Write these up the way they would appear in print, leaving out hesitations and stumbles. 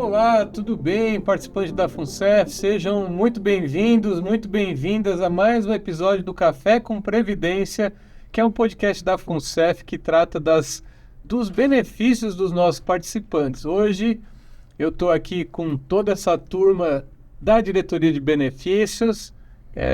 Olá, tudo bem, participantes da FUNCEF? Sejam muito bem-vindos, muito bem-vindas a mais um episódio do Café com Previdência, que é um podcast da FUNCEF que trata dos benefícios dos nossos participantes. Hoje eu estou aqui com toda essa turma da diretoria de benefícios.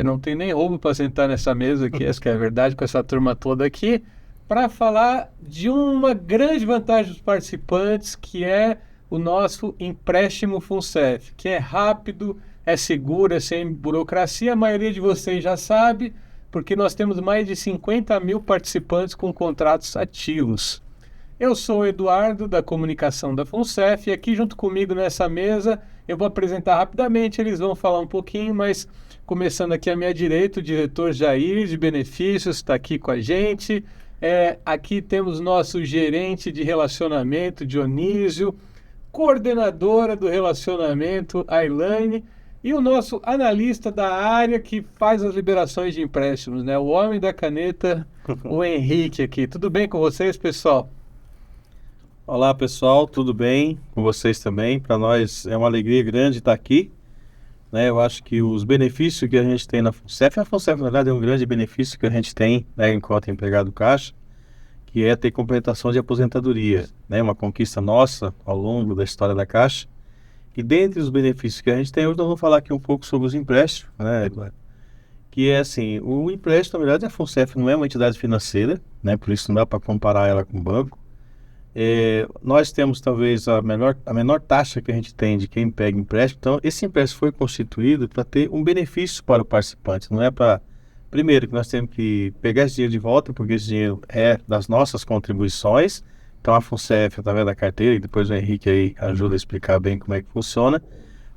Não tem nem roubo para sentar nessa mesa aqui, essa que é a verdade, com essa turma toda aqui, para falar de uma grande vantagem dos participantes, que é o nosso empréstimo FUNCEF, que é rápido, é seguro, é sem burocracia. A maioria de vocês já sabe, porque nós temos mais de 50 mil participantes com contratos ativos. Eu sou o Eduardo, da comunicação da FUNCEF, e aqui junto comigo nessa mesa eu vou apresentar rapidamente, eles vão falar um pouquinho, mas começando aqui à minha direita, o diretor Jair de Benefícios está aqui com a gente. Aqui temos nosso gerente de relacionamento, Dionísio, coordenadora do relacionamento, Ailane, e o nosso analista da área que faz as liberações de empréstimos, né? O homem da caneta, o Henrique aqui. Tudo bem com vocês, pessoal? Olá, pessoal, tudo bem com vocês também? Para nós é uma alegria grande estar aqui, né? Eu acho que os benefícios que a gente tem na FUNCEF, a FUNCEF, na verdade, é um grande benefício que a gente tem, né, enquanto empregado Caixa, que é ter complementação de aposentadoria, né? Uma conquista nossa ao longo da história da Caixa. E dentre os benefícios que a gente tem, hoje nós vamos falar aqui um pouco sobre os empréstimos, né, Eduardo? Que é assim, o empréstimo, na verdade, a FUNCEF não é uma entidade financeira, né? Por isso não dá para comparar ela com o banco. Nós temos talvez a menor taxa que a gente tem de quem pega empréstimo. Então, esse empréstimo foi constituído para ter um benefício para o participante, não é para... Primeiro, que nós temos que pegar esse dinheiro de volta, porque esse dinheiro é das nossas contribuições. Então, a FUNCEF, através da carteira, e depois o Henrique aí ajuda a explicar bem como é que funciona,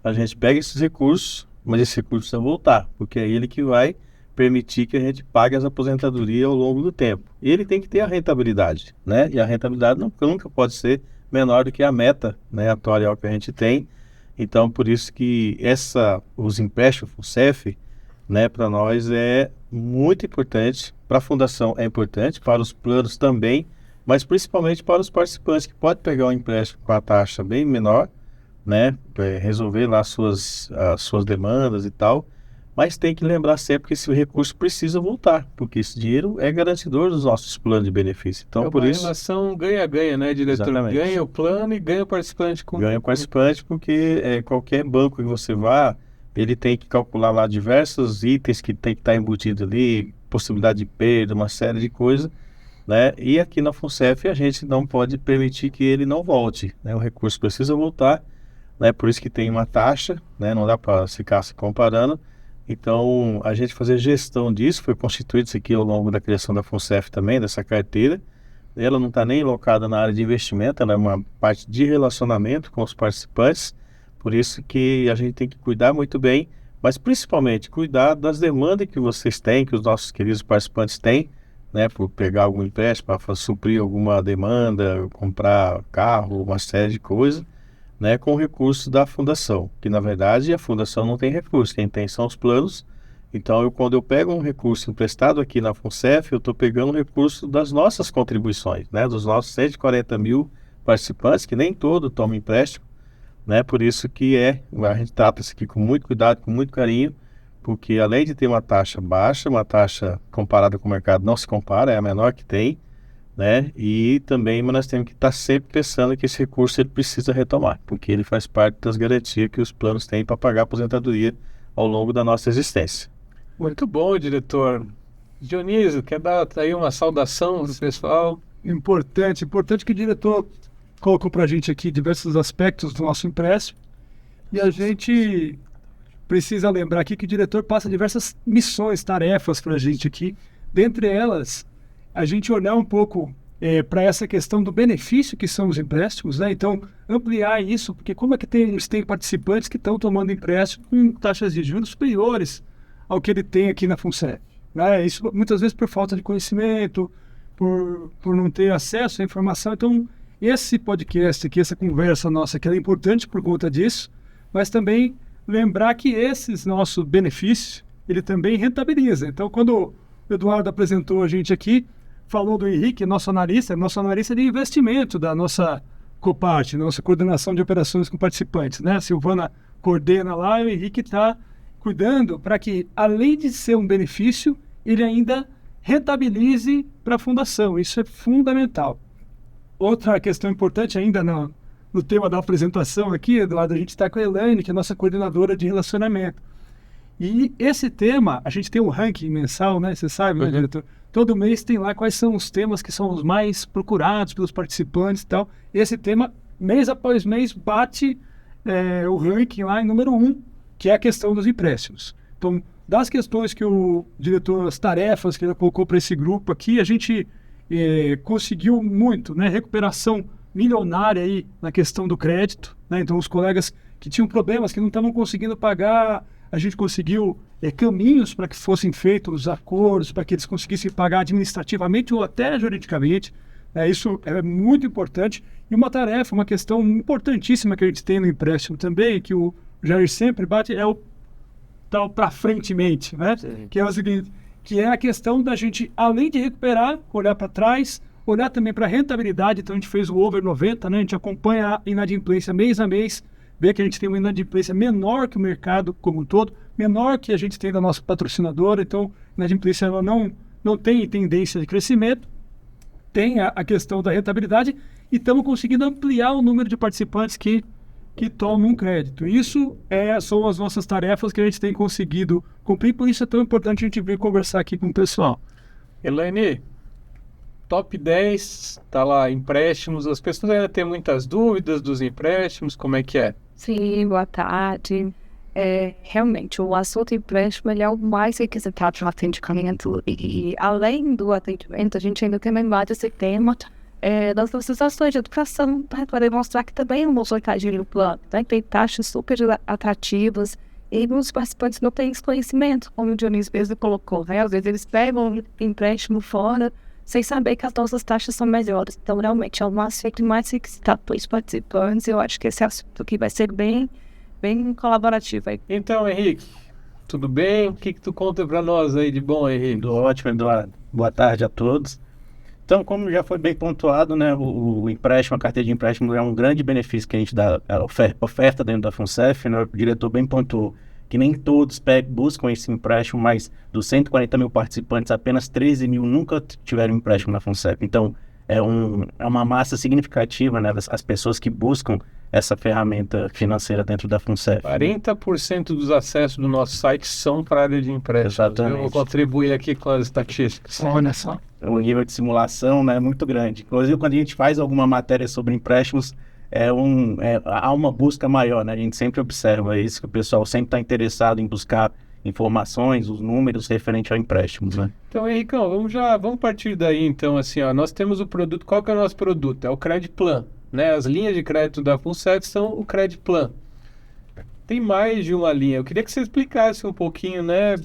a gente pega esses recursos, mas esse recurso precisa voltar, porque é ele que vai permitir que a gente pague as aposentadorias ao longo do tempo. E ele tem que ter a rentabilidade, né? E a rentabilidade nunca pode ser menor do que a meta, né, atuarial que a gente tem. Então, por isso que os empréstimos FUNCEF, né, para nós é muito importante, para a fundação é importante, para os planos também, mas principalmente para os participantes que podem pegar um empréstimo com a taxa bem menor, né, resolver lá as suas demandas e tal, mas tem que lembrar sempre que esse recurso precisa voltar, porque esse dinheiro é garantidor dos nossos planos de benefício. Então, por isso, relação ganha-ganha, né, diretor? Exatamente. Ganha o plano e ganha o participante. Ganha o participante, porque qualquer banco que você vá, ele tem que calcular lá diversos itens que tem que estar embutido ali, possibilidade de perda, uma série de coisas, né? E aqui na FUNCEF a gente não pode permitir que ele não volte, né? O recurso precisa voltar, né? Por isso que tem uma taxa, né? Não dá para ficar se comparando. Então, a gente fazer gestão disso, foi constituído isso aqui ao longo da criação da FUNCEF também, dessa carteira. Ela não está nem locada na área de investimento, ela é uma parte de relacionamento com os participantes. Por isso que a gente tem que cuidar muito bem, mas principalmente cuidar das demandas que vocês têm, que os nossos queridos participantes têm, né? Por pegar algum empréstimo, para suprir alguma demanda, comprar carro, uma série de coisas, né, com recursos da fundação, que na verdade a fundação não tem recurso, quem tem são os planos. Então, quando eu pego um recurso emprestado aqui na FUNCEF, eu estou pegando um recurso das nossas contribuições, né, dos nossos 140 mil participantes, que nem todo toma empréstimo, né, por isso que a gente trata isso aqui com muito cuidado, com muito carinho, porque além de ter uma taxa baixa, uma taxa comparada com o mercado não se compara, é a menor que tem, né? E também nós temos que estar sempre pensando que esse recurso ele precisa retomar, porque ele faz parte das garantias que os planos têm para pagar a aposentadoria ao longo da nossa existência. Muito bom, diretor. Dionísio, quer dar aí uma saudação do pessoal? Importante que o diretor colocou para a gente aqui diversos aspectos do nosso empréstimo, e a gente precisa lembrar aqui que o diretor passa diversas missões, tarefas para a gente aqui. Dentre elas, a gente olhar um pouco para essa questão do benefício que são os empréstimos, né? Então, ampliar isso, porque como é que tem participantes que estão tomando empréstimo com taxas de juros superiores ao que ele tem aqui na FUNCEF, né? Isso muitas vezes por falta de conhecimento, por não ter acesso à informação. Então, esse podcast aqui, essa conversa nossa, que é importante por conta disso, mas também lembrar que esses nossos benefícios, ele também rentabiliza. Então, quando o Eduardo apresentou a gente aqui, falou do Henrique, nosso analista de investimento da nossa Copart, nossa coordenação de operações com participantes, né? A Silvana coordena lá e o Henrique está cuidando para que, além de ser um benefício, ele ainda rentabilize para a fundação. Isso é fundamental. Outra questão importante ainda no tema da apresentação aqui, Eduardo, a gente está com a Elaine, que é a nossa coordenadora de relacionamento. E esse tema, a gente tem um ranking mensal, né? Você sabe, né, diretor? Todo mês tem lá quais são os temas que são os mais procurados pelos participantes e tal. Esse tema, mês após mês, bate o ranking lá em número 1, que é a questão dos empréstimos. Então, das questões que o diretor, as tarefas que ele colocou para esse grupo aqui, a gente conseguiu muito, né? Recuperação milionária aí na questão do crédito, né? Então, os colegas que tinham problemas, que não estavam conseguindo pagar, a gente conseguiu caminhos para que fossem feitos os acordos, para que eles conseguissem pagar administrativamente ou até juridicamente. Isso é muito importante. E uma tarefa, uma questão importantíssima que a gente tem no empréstimo também, que o Jair sempre bate, é o tal para frentemente, né? Que é o seguinte, que é a questão da gente, além de recuperar, olhar para trás, olhar também para a rentabilidade. Então a gente fez o over 90, né? A gente acompanha a inadimplência mês a mês, vê que a gente tem uma inadimplência menor que o mercado como um todo, menor que a gente tem da nossa patrocinadora. Então a inadimplência ela não tem tendência de crescimento, tem a questão da rentabilidade, e estamos conseguindo ampliar o número de participantes que tomam um crédito. Isso são as nossas tarefas que a gente tem conseguido cumprir, por isso é tão importante a gente vir conversar aqui com o pessoal. Elaine, top 10, tá lá, empréstimos. As pessoas ainda têm muitas dúvidas dos empréstimos, como é que é? Sim, boa tarde. Realmente, o assunto empréstimo ele é o mais requisitado no atendimento, e além do atendimento, a gente ainda tem lembrado esse tema das nossas ações de educação, para demonstrar que também é uma vantagem no plano, né? Tem taxas super atrativas e os participantes não têm esse conhecimento, como o Dionísio mesmo colocou, né? Às vezes eles pegam empréstimo fora sem saber que as nossas taxas são melhores. Então, realmente, é o aspecto mais requisitado para os participantes. Eu acho que esse assunto aqui vai ser bem colaborativo aí. Então, Henrique, tudo bem? O que tu conta para nós aí de bom, Henrique? Tudo ótimo, Eduardo. Boa tarde a todos. Então, como já foi bem pontuado, né, o empréstimo, a carteira de empréstimo é um grande benefício que a gente dá, a oferta dentro da FUNCEF, né? O diretor bem pontuou que nem todos buscam esse empréstimo, mas dos 140 mil participantes, apenas 13 mil nunca tiveram empréstimo na FUNCEF. Então, é uma massa significativa, né, das pessoas que buscam essa ferramenta financeira dentro da FUNCEF. 40% dos acessos do nosso site são para a área de empréstimo. Exatamente. Eu vou contribuir aqui com as estatísticas. Olha só. O nível de simulação, né, é muito grande. Inclusive, quando a gente faz alguma matéria sobre empréstimos, há uma busca maior, né? A gente sempre observa isso, que o pessoal sempre está interessado em buscar informações, os números referentes ao empréstimo, né? Então, Henricão, vamos partir daí, então, assim, ó, nós temos o produto. Qual que é o nosso produto? É o Credit Plan, né? As linhas de crédito da FUNCEF são o Credit Plan. Tem mais de uma linha. Eu queria que você explicasse um pouquinho, né,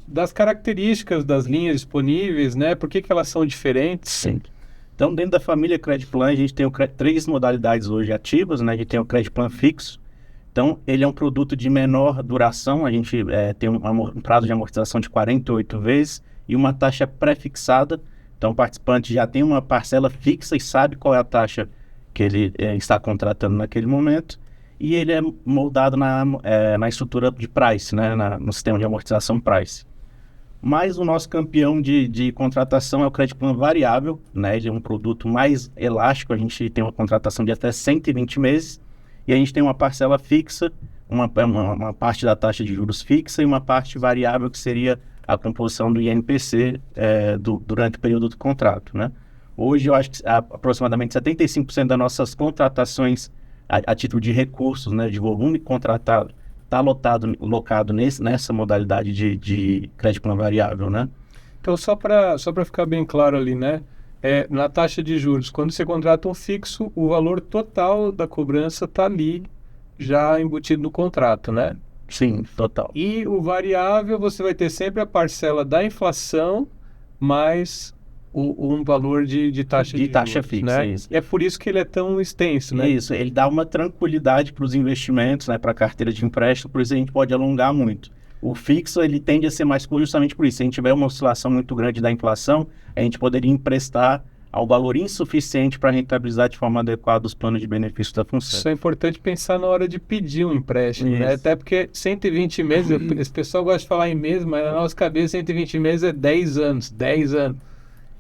das características das linhas disponíveis, né? Por que elas são diferentes? Sim. Então, dentro da família Credit Plan, a gente tem três modalidades hoje ativas, né? A gente tem o Credit Plan fixo. Então, ele é um produto de menor duração. A gente tem um prazo de amortização de 48 vezes e uma taxa pré-fixada. Então, o participante já tem uma parcela fixa e sabe qual é a taxa que ele está contratando naquele momento. E ele é moldado na estrutura de price, né? No sistema de amortização price. Mas o nosso campeão de contratação é o Credit Plan variável, né? Ele é um produto mais elástico. A gente tem uma contratação de até 120 meses e a gente tem uma parcela fixa, uma parte da taxa de juros fixa e uma parte variável que seria a composição do INPC durante o período do contrato, né? Hoje eu acho que aproximadamente 75% das nossas contratações a título de recursos, né, de volume contratado, está locado nessa modalidade de crédito plan variável, né? Então, só para ficar bem claro ali, né? Na taxa de juros, quando você contrata um fixo, o valor total da cobrança está ali, já embutido no contrato, né? Sim, total. E o variável, você vai ter sempre a parcela da inflação, mais um valor de taxa de taxa juros, fixa, né? isso. E é por isso que ele é tão extenso, né? Isso, ele dá uma tranquilidade para os investimentos, né, para a carteira de empréstimo, por isso a gente pode alongar muito. O fixo, ele tende a ser mais curto justamente por isso. Se a gente tiver uma oscilação muito grande da inflação, a gente poderia emprestar ao valor insuficiente para rentabilizar de forma adequada os planos de benefício da FUNCEF. Isso é importante pensar na hora de pedir um empréstimo, né? Isso. Até porque 120 meses, esse pessoal gosta de falar em meses, mas na nossa cabeça 120 meses é 10 anos, 10 anos.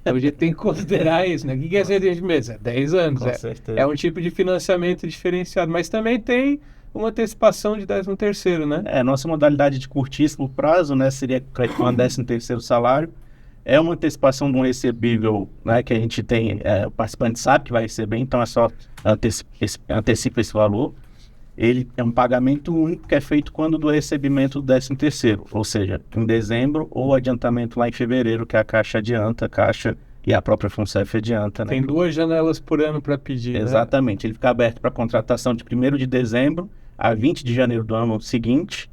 Então a gente tem que considerar isso, né? O que é 120 meses? É 10 anos. Com certeza. É um tipo de financiamento diferenciado, mas também tem uma antecipação de 13º, né? Nossa modalidade de curtíssimo prazo, né, seria crédito com 13º salário. É uma antecipação de um recebível, né, que a gente tem, o participante sabe que vai receber, então é só antecipa esse valor. Ele é um pagamento único que é feito quando do recebimento do 13º, ou seja, em dezembro ou adiantamento lá em fevereiro, que a Caixa adianta, a Caixa e a própria FUNCEF adianta, né? Tem 2 janelas por ano para pedir, Exatamente, ele fica aberto para contratação de 1º de dezembro a 20 de janeiro do ano seguinte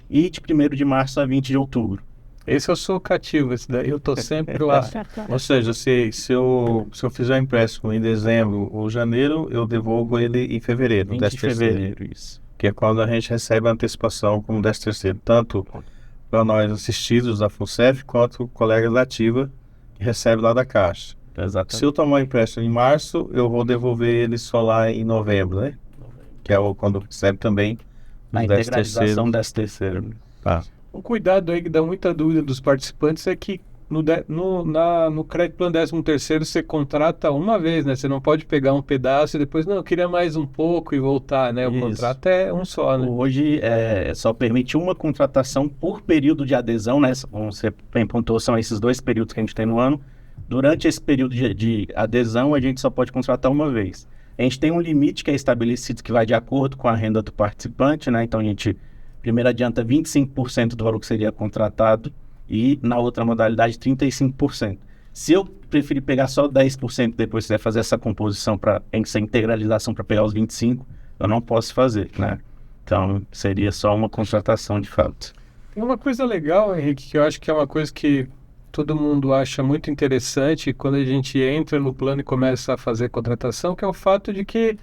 e de 1º de março a 20 de outubro. Esse eu sou cativo, esse daí eu tô sempre lá. Ou seja, se eu fizer um empréstimo em dezembro ou janeiro, eu devolvo ele em fevereiro, 20 de fevereiro, isso. Que é quando a gente recebe a antecipação como 13º, tanto para nós assistidos da FUNCEF, quanto colegas da Ativa, que recebe lá da Caixa. Exatamente. Se eu tomar um empréstimo em março, eu vou devolver ele só lá em novembro, né? Que é quando recebe também Na o integralização 13º. Tá. Um cuidado aí que dá muita dúvida dos participantes é que no crédito plano 13º você contrata uma vez, né? Você não pode pegar um pedaço e depois, não, eu queria mais um pouco e voltar, né? O Isso. contrato é um só, né? Hoje só permite uma contratação por período de adesão, né? Como você bem pontuou, são esses 2 períodos que a gente tem no ano. Durante esse período de adesão, a gente só pode contratar uma vez. A gente tem um limite que é estabelecido que vai de acordo com a renda do participante, né? Então a gente primeiro adianta 25% do valor que seria contratado e na outra modalidade 35%. Se eu preferir pegar só 10% depois quiser fazer essa composição, essa integralização para pegar os 25%, eu não posso fazer, né? Então seria só uma contratação de fato. Tem uma coisa legal, Henrique, que eu acho que é uma coisa que todo mundo acha muito interessante quando a gente entra no plano e começa a fazer contratação, que é o fato de que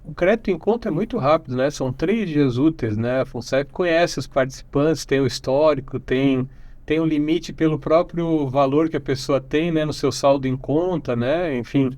o crédito em conta é muito rápido, né? São 3 dias úteis, né? A FUNCEF conhece os participantes, tem o histórico, tem o limite pelo próprio valor que a pessoa tem, né? No seu saldo em conta, né? Enfim,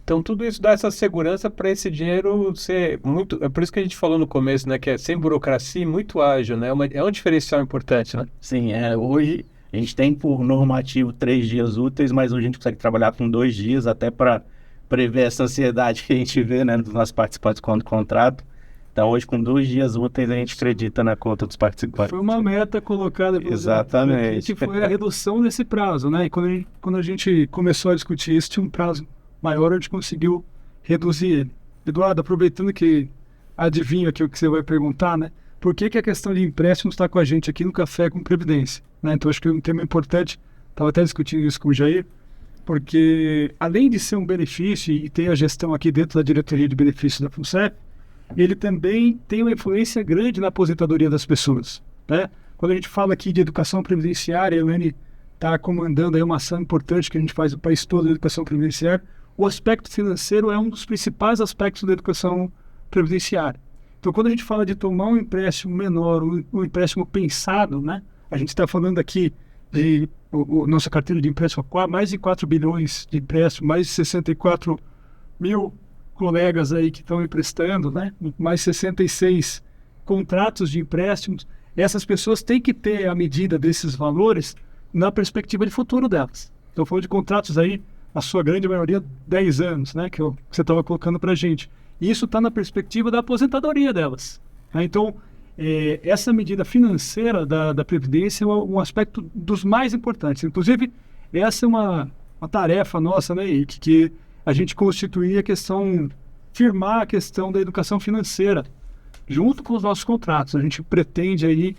então tudo isso dá essa segurança para esse dinheiro ser muito... É por isso que a gente falou no começo, né? Que é sem burocracia e muito ágil, né? É um diferencial importante, né? Sim, hoje a gente tem por normativo 3 dias úteis, mas hoje a gente consegue trabalhar com 2 dias até para prever essa ansiedade que a gente vê, né, dos nossos participantes quando contrato. Então, hoje, com 2 dias úteis, a gente acredita na conta dos participantes. Foi uma meta colocada pelo Exatamente. que foi a redução desse prazo, né? E quando a gente começou a discutir isso, tinha um prazo maior, a gente conseguiu reduzir ele. Eduardo, aproveitando que adivinho aqui o que você vai perguntar, né? Por que a questão de empréstimos está com a gente aqui no Café com Previdência? Né? Então, acho que é um tema importante. Estava até discutindo isso com o Jair, porque além de ser um benefício e ter a gestão aqui dentro da diretoria de benefícios da FUNCEF, ele também tem uma influência grande na aposentadoria das pessoas, né? Quando a gente fala aqui de educação previdenciária, a Elaine está comandando aí uma ação importante que a gente faz no país todo de educação previdenciária. O aspecto financeiro é um dos principais aspectos da educação previdenciária. Então, quando a gente fala de tomar um empréstimo menor, um empréstimo pensado, né? A gente está falando aqui de nossa carteira de empréstimo, mais de 4 bilhões de empréstimo, mais de 64 mil colegas aí que estão emprestando, né? Mais 66 contratos de empréstimos. Essas pessoas têm que ter a medida desses valores na perspectiva de futuro delas. Estou falando de contratos aí, a sua grande maioria, 10 anos, né? Que você estava colocando para a gente. E isso está na perspectiva da aposentadoria delas, né? Então, essa medida financeira da Previdência é um aspecto dos mais importantes. Inclusive, essa é uma tarefa nossa, né, Henrique, que a gente constituir firmar a questão da educação financeira junto com os nossos contratos. A gente pretende aí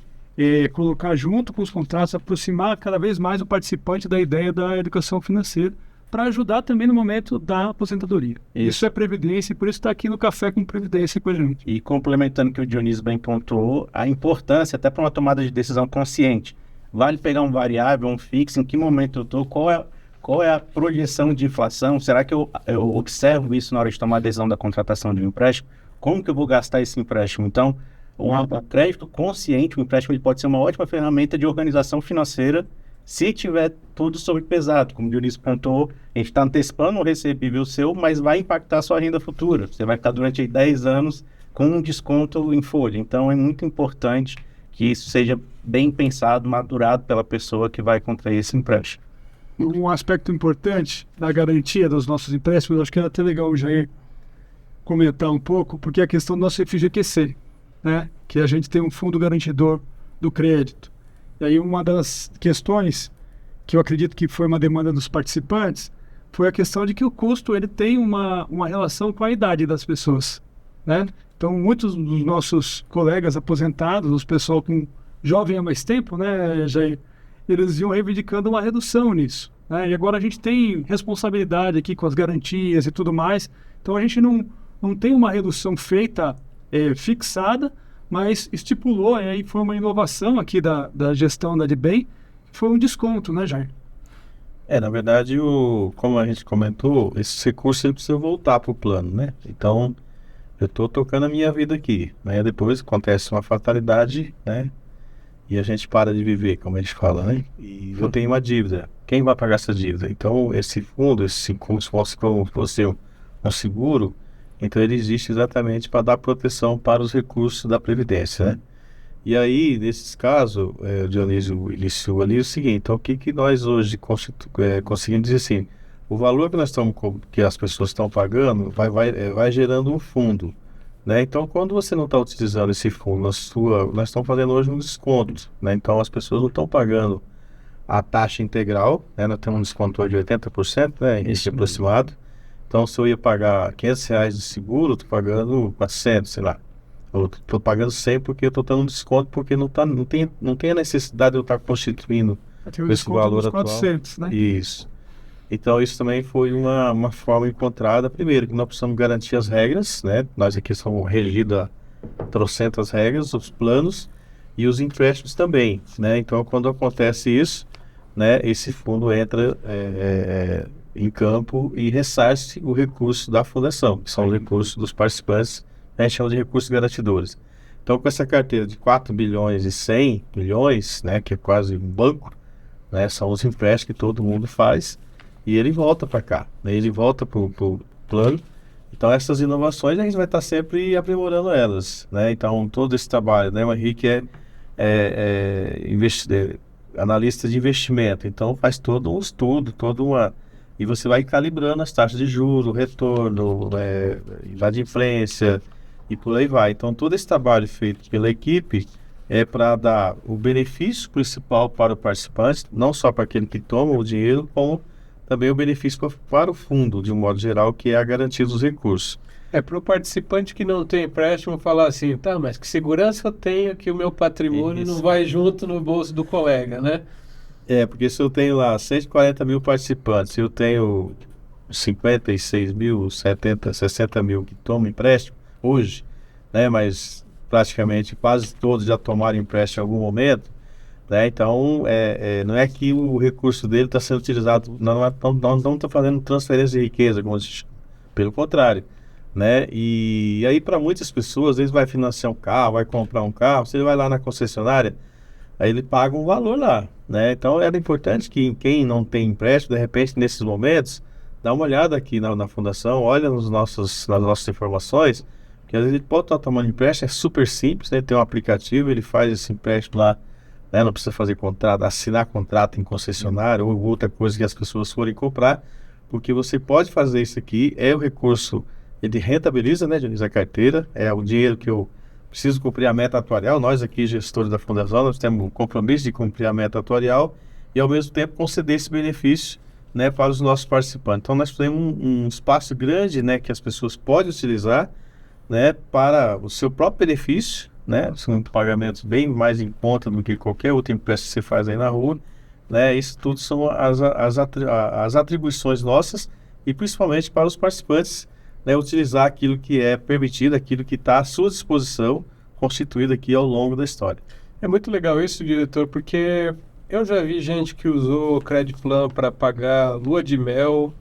colocar junto com os contratos, aproximar cada vez mais o participante da ideia da educação financeira para ajudar também no momento da aposentadoria. Isso é Previdência e por isso está aqui no Café com Previdência com a gente. E complementando o que o Dionísio bem pontuou, a importância até para uma tomada de decisão consciente. Vale pegar um variável, um fixo, em que momento eu estou, qual é a projeção de inflação? Será que eu observo isso na hora de tomar a decisão da contratação de um empréstimo? Como que eu vou gastar esse empréstimo? Então, um crédito consciente, o empréstimo ele pode ser uma ótima ferramenta de organização financeira Se tiver tudo sobrepesado, como o Dionísio contou, a gente está antecipando um recebível seu, mas vai impactar a sua renda futura. Você vai ficar durante aí 10 anos com um desconto em folha. Então, é muito importante que isso seja bem pensado, maturado pela pessoa que vai contrair esse empréstimo. Um aspecto importante da garantia dos nossos empréstimos, acho que é até legal o Jair comentar um pouco, porque é a questão do nosso FGQC, né? Que a gente tem um fundo garantidor do crédito. E aí uma das questões que eu acredito que foi uma demanda dos participantes foi a questão de que o custo ele tem uma relação com a idade das pessoas, né? Então muitos dos nossos colegas aposentados, os pessoal com jovem há mais tempo, né, Jair, eles iam reivindicando uma redução nisso, né? E agora a gente tem responsabilidade aqui com as garantias e tudo mais, então a gente não tem uma redução feita fixada, mas estipulou, e aí foi uma inovação aqui da gestão da Adbem, foi um desconto, né, Jair? Na verdade, como a gente comentou, esse recurso ele precisa voltar para o plano, né? Então, eu estou tocando a minha vida aqui, né? Depois acontece uma fatalidade, né? E a gente para de viver, como a gente fala, né? E eu tenho uma dívida. Quem vai pagar essa dívida? Então, esse fundo, como se fosse um seguro, então ele existe exatamente para dar proteção para os recursos da Previdência, né? E aí, nesses casos, o Dionísio iniciou ali o seguinte: então o que nós hoje conseguimos dizer assim, o valor que as pessoas estão pagando vai gerando um fundo, né? Então, quando você não está utilizando esse fundo nós estamos fazendo hoje um desconto, né? Então, as pessoas não estão pagando a taxa integral, né? Nós temos um desconto de 80%, né? Esse aproximado. Então, se eu ia pagar R$500 de seguro, estou pagando 400, sei lá. Eu estou pagando 100 porque eu estou dando um desconto, porque não tem a necessidade de eu estar constituindo esse valor atual. 400, né? Isso. Então, isso também foi uma forma encontrada. Primeiro, que nós precisamos garantir as regras, né? Nós aqui somos regidos a trocentas regras, os planos e os empréstimos também, né? Então, quando acontece isso, né, esse fundo entra em campo e ressarce o recurso da fundação, que são os recursos dos participantes, a gente chama de recursos garantidores. Então, com essa carteira de 4 bilhões e 100 milhões, né, que é quase um banco, né, são os empréstimos que todo mundo faz, e ele volta para cá, né, ele volta para o plano. Então, essas inovações a gente vai estar sempre aprimorando elas, né? Então, todo esse trabalho, né, o Henrique analista de investimento, então faz todo um estudo, e você vai calibrando as taxas de juros, o retorno, inadimplência e por aí vai. Então, todo esse trabalho feito pela equipe é para dar o benefício principal para o participante, não só para aquele que toma o dinheiro, como também o benefício para o fundo, de um modo geral, que é a garantia dos recursos. Para o participante que não tem empréstimo falar assim, tá, mas que segurança eu tenho que o meu patrimônio não vai junto no bolso do colega, né? Porque se eu tenho lá 140 mil participantes, eu tenho 56 mil, 70, 60 mil que tomam empréstimo hoje, né? Mas praticamente quase todos já tomaram empréstimo em algum momento, né? Então, não é que o recurso dele está sendo utilizado, não está fazendo transferência de riqueza, como se chama. Pelo contrário, né? E aí, para muitas pessoas, às vezes vai financiar um carro, vai comprar um carro, você vai lá na concessionária, aí ele paga um valor lá, né? Então, era importante que quem não tem empréstimo, de repente, nesses momentos, dá uma olhada aqui na fundação, olha nas nossas informações, que às vezes ele pode estar tomando empréstimo, é super simples, né? Tem um aplicativo, ele faz esse empréstimo lá, né? Não precisa fazer contrato, assinar contrato em concessionário ou outra coisa que as pessoas forem comprar, porque você pode fazer isso aqui, o recurso, ele rentabiliza, né, Dionísio, a carteira, é o dinheiro que eu preciso cumprir a meta atuarial. Nós aqui, gestores da fundação, nós temos o compromisso de cumprir a meta atuarial e, ao mesmo tempo, conceder esse benefício, né, para os nossos participantes. Então, nós temos um espaço grande, né, que as pessoas podem utilizar, né, para o seu próprio benefício, né, são pagamentos bem mais em conta do que qualquer outro empréstimo que você faz aí na rua, né. Isso tudo são as atribuições nossas e, principalmente, para os participantes, né, utilizar aquilo que é permitido, aquilo que está à sua disposição, constituído aqui ao longo da história. É muito legal isso, diretor, porque eu já vi gente que usou Credit Plan para pagar lua de mel,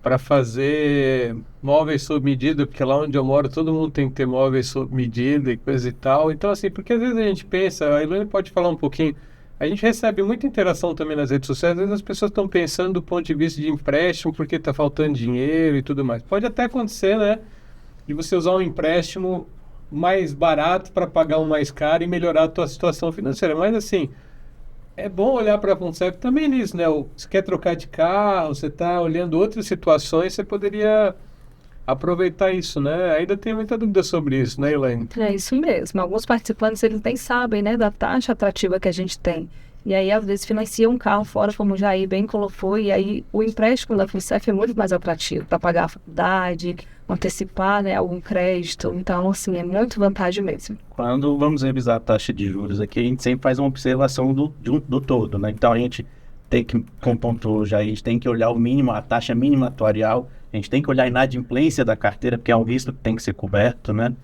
para fazer móveis sob medida, porque lá onde eu moro todo mundo tem que ter móveis sob medida e coisa e tal. Então, assim, porque às vezes a gente pensa, a Ilane pode falar um pouquinho, A gente recebe muita interação também nas redes sociais, às vezes as pessoas estão pensando do ponto de vista de empréstimo, porque está faltando dinheiro e tudo mais. Pode até acontecer, né, de você usar um empréstimo mais barato para pagar um mais caro e melhorar a tua situação financeira. Mas assim, é bom olhar para a FUNCEF também nisso, né? Você quer trocar de carro, você está olhando outras situações, você poderia aproveitar isso, né? Ainda tem muita dúvida sobre isso, né, Elaine? É isso mesmo. Alguns participantes, eles nem sabem, né, da taxa atrativa que a gente tem. E aí, às vezes, financia um carro fora, como o Jair bem colocou, e aí o empréstimo da FUNCEF é muito mais atrativo para pagar a faculdade, antecipar, né, algum crédito. Então, assim, é muito vantagem mesmo. Quando vamos revisar a taxa de juros aqui, a gente sempre faz uma observação do todo, né? Então, a gente tem que, como pontuou já, a gente tem que olhar o mínimo, a taxa mínima atuarial, a gente tem que olhar a inadimplência da carteira, porque é um risco que tem que ser coberto, né?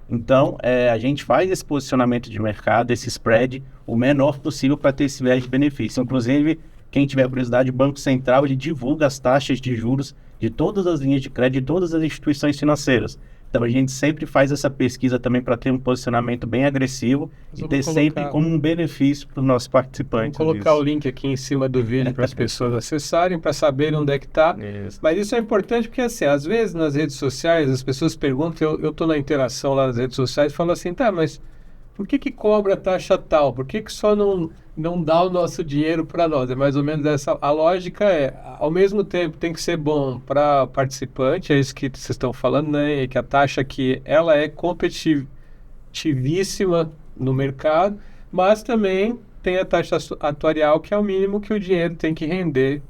Então, a gente faz esse posicionamento de mercado, esse spread, o menor possível para ter esse viés de benefício. Inclusive, quem tiver curiosidade, o Banco Central ele divulga as taxas de juros de todas as linhas de crédito de todas as instituições financeiras. Então, a gente sempre faz essa pesquisa também para ter um posicionamento bem agressivo e ter sempre como um benefício para os nossos participantes. Vamos colocar o link aqui em cima do vídeo para as pessoas acessarem, para saberem onde é que está. Mas isso é importante porque, assim, às vezes nas redes sociais as pessoas perguntam, eu estou na interação lá nas redes sociais, falam assim, tá, mas por que cobra taxa tal? Por que só não dá o nosso dinheiro para nós? É mais ou menos essa. A lógica ao mesmo tempo, tem que ser bom para o participante, é isso que vocês estão falando, né? E que a taxa aqui, ela é competitivíssima no mercado, mas também tem a taxa atuarial, que é o mínimo que o dinheiro tem que render,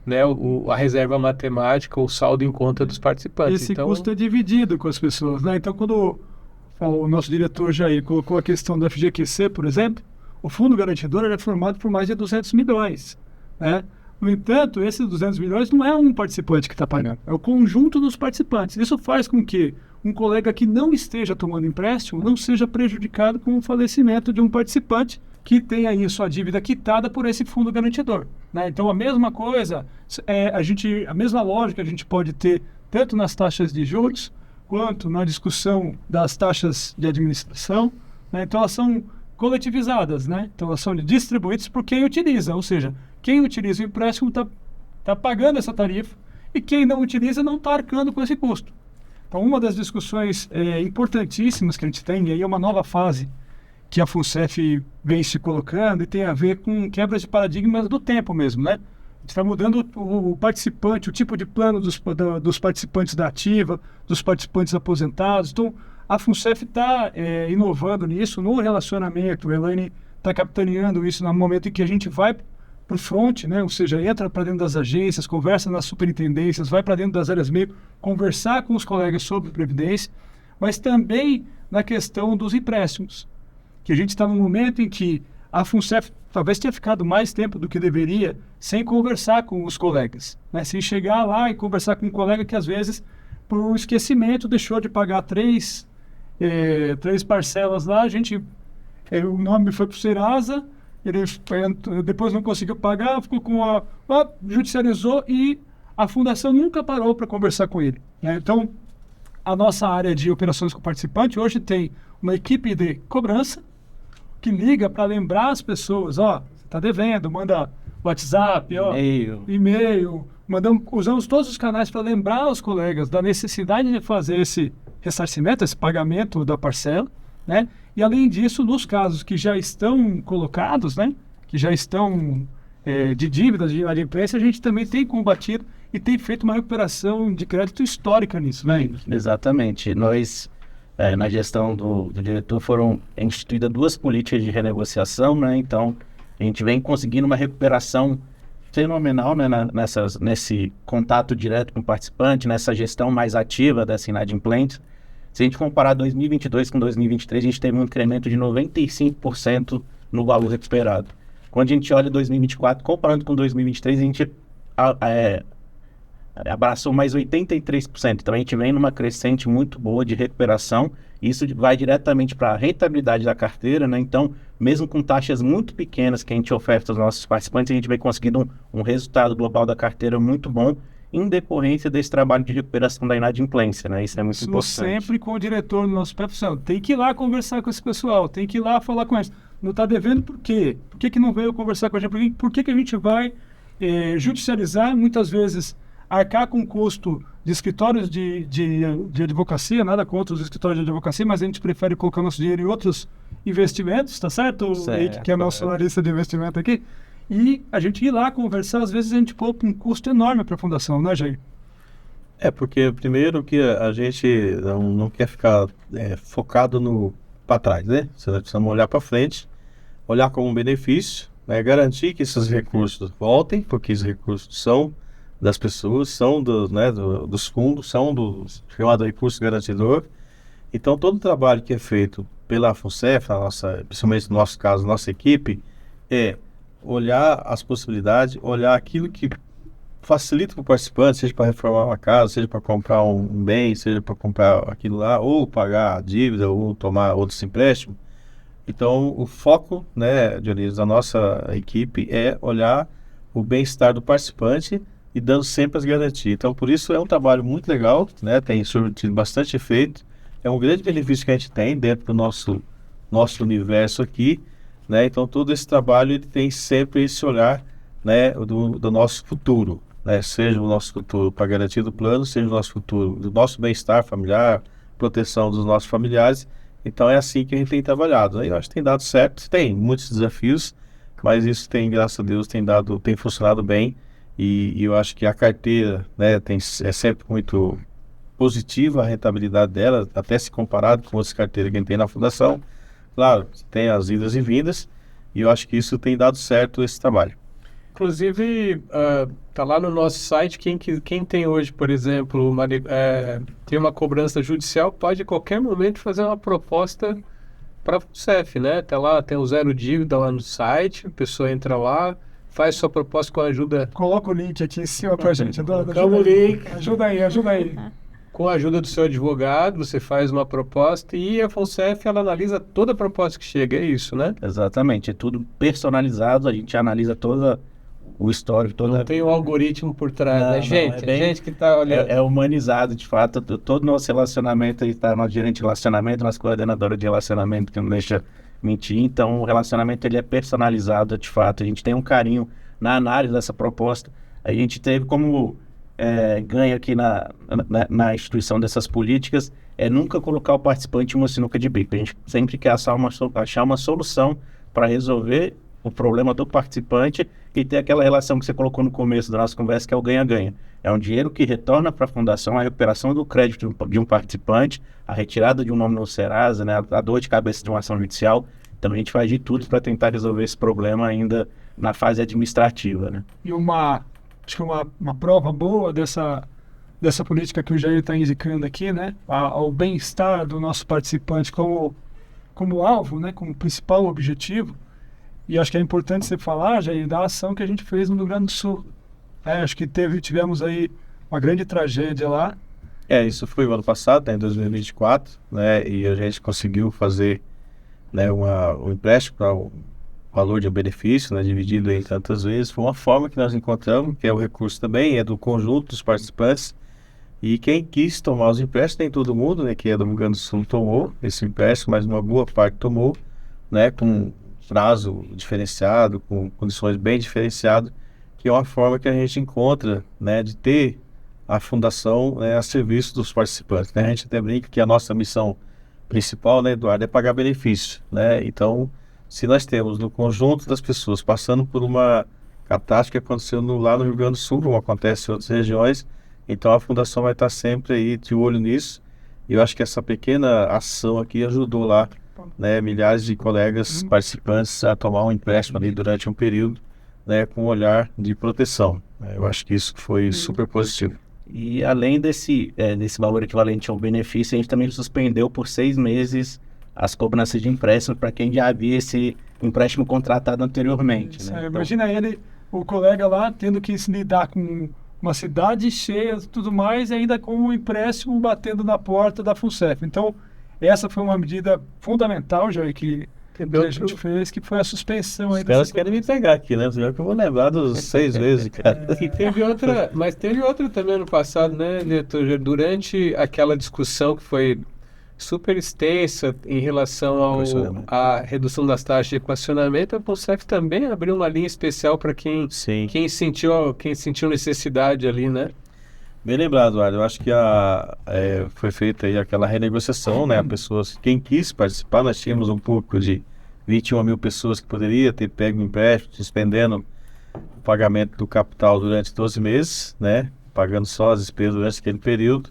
né? A reserva matemática, o saldo em conta dos participantes. Esse então, custo é dividido com as pessoas, né? Então, quando o nosso diretor Jair colocou a questão do FGQC, por exemplo, o fundo garantidor é formado por mais de 200 milhões, né? No entanto, esses 200 milhões não é um participante que está pagando, é o conjunto dos participantes. Isso faz com que um colega que não esteja tomando empréstimo não seja prejudicado com o falecimento de um participante que tenha aí sua dívida quitada por esse fundo garantidor, né? Então, a mesma coisa, a mesma lógica a gente pode ter tanto nas taxas de juros quanto na discussão das taxas de administração, né? Então, elas são coletivizadas, né? Então, elas são distribuídas por quem utiliza, ou seja, quem utiliza o empréstimo está pagando essa tarifa e quem não utiliza não está arcando com esse custo. Então, uma das discussões importantíssimas que a gente tem, e aí é uma nova fase que a FUNCEF vem se colocando e tem a ver com quebras de paradigmas do tempo mesmo, né? A gente está mudando o participante, o tipo de plano dos participantes da ativa, dos participantes aposentados. Então, a FUNCEF está inovando nisso, no relacionamento. A Elaine está capitaneando isso no momento em que a gente vai para o front, né? Ou seja, entra para dentro das agências, conversa nas superintendências, vai para dentro das áreas meio, conversar com os colegas sobre previdência, mas também na questão dos empréstimos, que a gente está num momento em que a FUNCEF talvez tenha ficado mais tempo do que deveria sem conversar com os colegas, né? Sem chegar lá e conversar com um colega que às vezes, por um esquecimento, deixou de pagar três parcelas lá, o nome foi para o Serasa, ele depois não conseguiu pagar, ficou judicializou e a fundação nunca parou para conversar com ele, né? Então, a nossa área de operações com participante hoje tem uma equipe de cobrança que liga para lembrar as pessoas, você está devendo, manda WhatsApp, e-mail, usamos todos os canais para lembrar os colegas da necessidade de fazer esse ressarcimento, esse pagamento da parcela, né? E além disso, nos casos que já estão colocados, né, que já estão de dívidas de inadimplência, a gente também tem combatido e tem feito uma recuperação de crédito histórica nisso, né? Exatamente. Nós, na gestão do diretor, foram instituídas 2 políticas de renegociação, né? Então, a gente vem conseguindo uma recuperação fenomenal, né, nesse contato direto com o participante, nessa gestão mais ativa dessa inadimplência. Se a gente comparar 2022 com 2023, a gente teve um incremento de 95% no valor recuperado. Quando a gente olha 2024, comparando com 2023, a gente abraçou mais 83%. Então, a gente vem numa crescente muito boa de recuperação. Isso vai diretamente para a rentabilidade da carteira, né? Então, mesmo com taxas muito pequenas que a gente oferta aos nossos participantes, a gente vem conseguindo um resultado global da carteira muito bom, em decorrência desse trabalho de recuperação da inadimplência, né? Isso é muito importante. Sempre com o diretor do nosso profissional. Tem que ir lá conversar com esse pessoal, tem que ir lá falar com eles. Não está devendo por quê? Por que não veio conversar com a gente? Por que a gente vai judicializar, muitas vezes, arcar com o custo de escritórios de advocacia, nada contra os escritórios de advocacia, mas a gente prefere colocar nosso dinheiro em outros investimentos, tá certo? Certo, Que é o nosso analista de investimento aqui. E a gente ir lá conversar, às vezes a gente poupa um custo enorme para a fundação, né, Jair? Porque primeiro que a gente não quer ficar focado para trás, né? Você precisa olhar para frente, olhar como um benefício, né? Garantir que esses recursos voltem, porque esses recursos são das pessoas, são dos fundos, são do chamado recurso garantidor. Então todo o trabalho que é feito pela FUNCEF, principalmente no nosso caso, nossa equipe, é olhar as possibilidades, olhar aquilo que facilita para o participante, seja para reformar uma casa, seja para comprar um bem, seja para comprar aquilo lá, ou pagar a dívida, ou tomar outros empréstimos. Então, o foco, né, Dionísio, da nossa equipe é olhar o bem-estar do participante e dando sempre as garantias. Então, por isso é um trabalho muito legal, né, tem surtido bastante efeito, é um grande benefício que a gente tem dentro do nosso universo aqui, né. Então, todo esse trabalho ele tem sempre esse olhar, né, do nosso futuro, né, seja o nosso futuro para garantia do plano, seja o nosso futuro do nosso bem-estar familiar, proteção dos nossos familiares. Então é assim que a gente tem trabalhado, né? Eu acho que tem dado certo, tem muitos desafios, mas isso tem, graças a Deus, tem funcionado bem, e eu acho que a carteira, né, é sempre muito positiva a rentabilidade dela, até se comparado com outras carteiras que a gente tem na fundação. Claro, tem as idas e vindas, e eu acho que isso tem dado certo esse trabalho. Inclusive, tá lá no nosso site, quem tem hoje, por exemplo, tem uma cobrança judicial, pode a qualquer momento fazer uma proposta para a FUNCEF, né? Tá lá, tem o Zero Dívida lá no site, a pessoa entra lá, faz sua proposta com a ajuda... Coloca o link aqui em cima pra gente. Ajuda aí. Com a ajuda do seu advogado, você faz uma proposta e a FUNCEF, ela analisa toda a proposta que chega, é isso, né? Exatamente, é tudo personalizado, a gente analisa toda o histórico, Não tem um algoritmo por trás, Não, né? Gente, bem, gente que está olhando. É humanizado, de fato, todo o nosso relacionamento, está no gerente de relacionamento, nossa coordenadora de relacionamento, que não deixa mentir, então o relacionamento ele é personalizado, de fato, a gente tem um carinho na análise dessa proposta, a gente teve como ganho aqui na instituição dessas políticas, nunca colocar o participante em uma sinuca de bico, a gente sempre quer achar uma solução para resolver o problema do participante e ter aquela relação que você colocou no começo da nossa conversa, que é o ganha-ganha. É um dinheiro que retorna para a fundação, a recuperação do crédito de um participante, a retirada de um nome no Serasa, né, a dor de cabeça de uma ação judicial. Então a gente faz de tudo para tentar resolver esse problema ainda na fase administrativa, né? E acho que uma prova boa dessa política que o Jair está indicando aqui, né, ao bem-estar do nosso participante como alvo, né, como principal objetivo. E acho que é importante você falar, Jair, da ação que a gente fez no Rio Grande do Sul. Acho que tivemos aí uma grande tragédia lá. Isso foi o ano passado, né, em 2024, né, e a gente conseguiu fazer, né, um empréstimo para o valor de um benefício, né, dividido em tantas vezes. Foi uma forma que nós encontramos, que é o recurso também, é do conjunto dos participantes. E quem quis tomar os empréstimos, nem todo mundo, né, que é do Rio Grande do Sul, tomou esse empréstimo, mas uma boa parte tomou, né, com prazo diferenciado, com condições bem diferenciadas, que é uma forma que a gente encontra, né, de ter a fundação, né, a serviço dos participantes, né? A gente até brinca que a nossa missão principal, né, Eduardo, é pagar benefício, né? Então, se nós temos no conjunto das pessoas passando por uma catástrofe que aconteceu lá no Rio Grande do Sul, como acontece em outras regiões, então a fundação vai estar sempre aí de olho nisso. E eu acho que essa pequena ação aqui ajudou lá, né, milhares de colegas participantes a tomar um empréstimo ali durante um período, né, com um olhar de proteção. Eu acho que isso foi super positivo. E além desse valor equivalente ao benefício, a gente também suspendeu por 6 meses as cobranças de empréstimo para quem já havia esse empréstimo contratado anteriormente. Né? Então, imagina o colega lá, tendo que se lidar com uma cidade cheia e tudo mais, e ainda com um empréstimo batendo na porta da FUNCEF. Então, essa foi uma medida fundamental, Jair, que a gente fez, que foi a suspensão. Os caras querem me pegar aqui, né? Eu vou lembrar dos 6 vezes, cara. E teve outra também no passado, né, diretor? Durante aquela discussão que foi super extensa em relação à redução das taxas de equacionamento, a FUNCEF também abriu uma linha especial para quem sentiu necessidade ali, né? Bem lembrado, Eduardo. Eu acho que foi feita aí aquela renegociação, né? Quem quis participar, nós tínhamos um público de 21 mil pessoas que poderia ter pego um empréstimo, suspendendo o pagamento do capital durante 12 meses, né? Pagando só as despesas durante aquele período.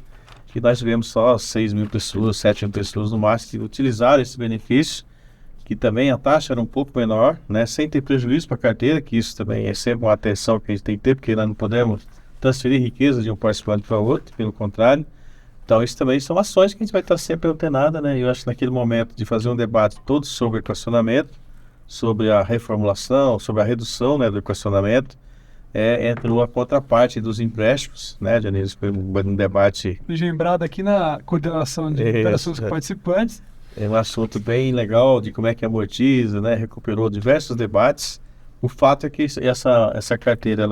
E nós tivemos só 6 mil pessoas, 7 mil pessoas no máximo que utilizaram esse benefício, que também a taxa era um pouco menor, né? Sem ter prejuízo para a carteira, que isso também é sempre uma atenção que a gente tem que ter, porque nós não podemos transferir riqueza de um participante para outro, pelo contrário. Então, isso também são ações que a gente vai estar sempre antenada, né? Eu acho que naquele momento de fazer um debate todo sobre equacionamento, sobre a reformulação, sobre a redução, né, do equacionamento, entrou a contraparte dos empréstimos, né, Dionísio? Foi um debate... Lembrado aqui na coordenação de operações com participantes. É um assunto bem legal de como é que amortiza, né? Recuperou diversos debates. O fato é que essa carteira,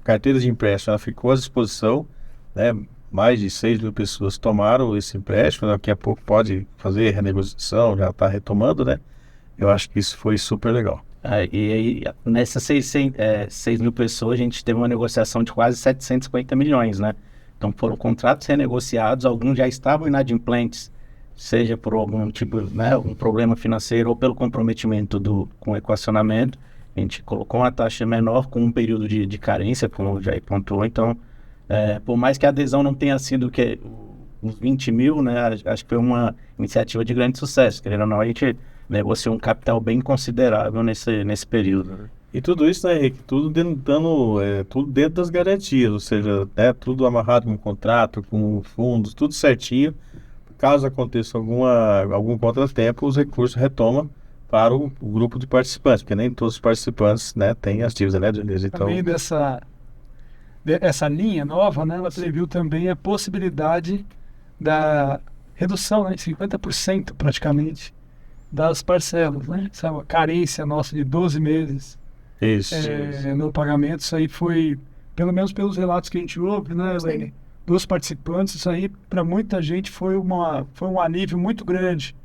carteira de empréstimo, ela ficou à disposição, né? Mais de 6 mil pessoas tomaram esse empréstimo, daqui a pouco pode fazer renegociação, já está retomando, né? Eu acho que isso foi super legal. E aí, nessas 6 mil pessoas, a gente teve uma negociação de quase 750 milhões, né? Então, foram contratos renegociados, alguns já estavam inadimplentes, seja por algum tipo, né, um problema financeiro ou pelo comprometimento com o equacionamento. A gente colocou uma taxa menor com um período de carência, como o Jair pontuou. Então, por mais que a adesão não tenha sido uns 20 mil, né, acho que foi uma iniciativa de grande sucesso. Querendo ou não, a gente negociou um capital bem considerável nesse período, né? E tudo isso, né, Henrique, tudo dentro das garantias, ou seja, tudo amarrado com o contrato, com fundos, tudo certinho. Caso aconteça algum contratempo, os recursos retomam para o grupo de participantes, porque nem todos os participantes, né, têm as dívidas, né, Dionísio? Então... Também dessa linha nova, né, ela previu também a possibilidade da redução, né, 50% praticamente, das parcelas, né? Essa carência nossa de 12 meses no pagamento. Isso aí foi, pelo menos pelos relatos que a gente ouve, né, Elaine, dos participantes, isso aí para muita gente foi um alívio muito grande,